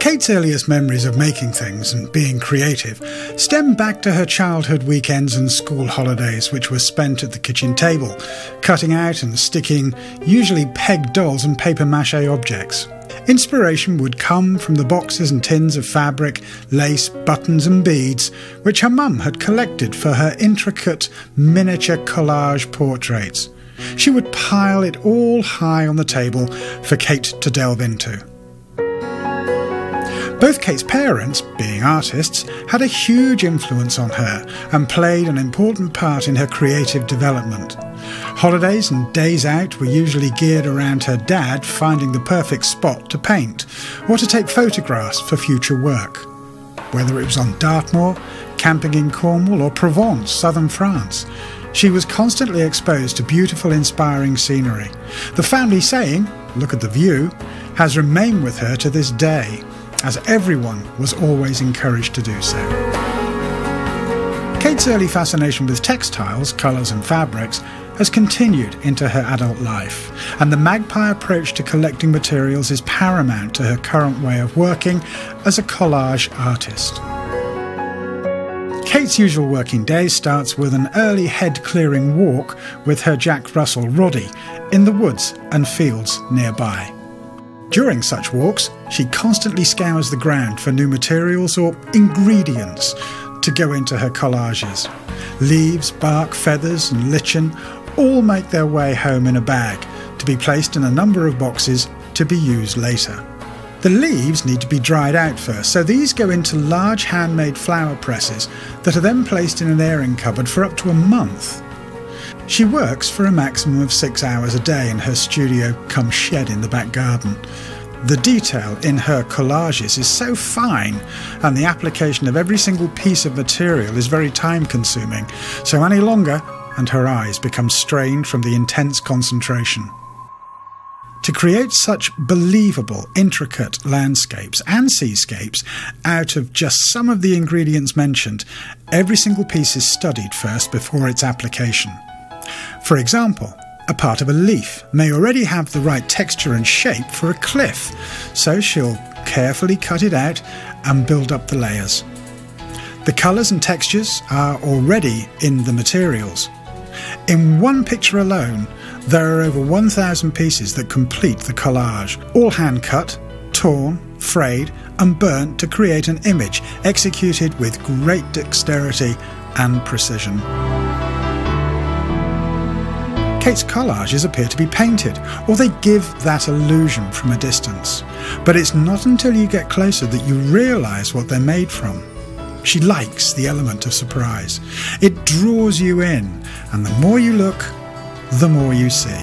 Kate's earliest memories of making things and being creative stem back to her childhood weekends and school holidays, which were spent at the kitchen table, cutting out and sticking usually pegged dolls and paper mache objects. Inspiration would come from the boxes and tins of fabric, lace, buttons and beads, which her mum had collected for her intricate miniature collage portraits. She would pile it all high on the table for Kate to delve into. Both Kate's parents, being artists, had a huge influence on her and played an important part in her creative development. Holidays and days out were usually geared around her dad finding the perfect spot to paint or to take photographs for future work. Whether it was on Dartmoor, camping in Cornwall or Provence, southern France, she was constantly exposed to beautiful, inspiring scenery. The family saying, "Look at the view," has remained with her to this day, as everyone was always encouraged to do so. Kate's early fascination with textiles, colours and fabrics has continued into her adult life, and the magpie approach to collecting materials is paramount to her current way of working as a collage artist. Kate's usual working day starts with an early head-clearing walk with her Jack Russell Roddy in the woods and fields nearby. During such walks, she constantly scours the ground for new materials or ingredients to go into her collages. Leaves, bark, feathers and lichen all make their way home in a bag to be placed in a number of boxes to be used later. The leaves need to be dried out first, so these go into large handmade flower presses that are then placed in an airing cupboard for up to a month. She works for a maximum of 6 hours a day in her studio cum shed in the back garden. The detail in her collages is so fine, and the application of every single piece of material is very time consuming, so Annie Longer and her eyes become strained from the intense concentration. To create such believable, intricate landscapes and seascapes out of just some of the ingredients mentioned, every single piece is studied first before its application. For example, a part of a leaf may already have the right texture and shape for a cliff, so she'll carefully cut it out and build up the layers. The colours and textures are already in the materials. In one picture alone, there are over 1,000 pieces that complete the collage, all hand-cut, torn, frayed and burnt to create an image executed with great dexterity and precision. Kate's collages appear to be painted, or they give that illusion from a distance. But it's not until you get closer that you realise what they're made from. She likes the element of surprise. It draws you in, and the more you look, the more you see.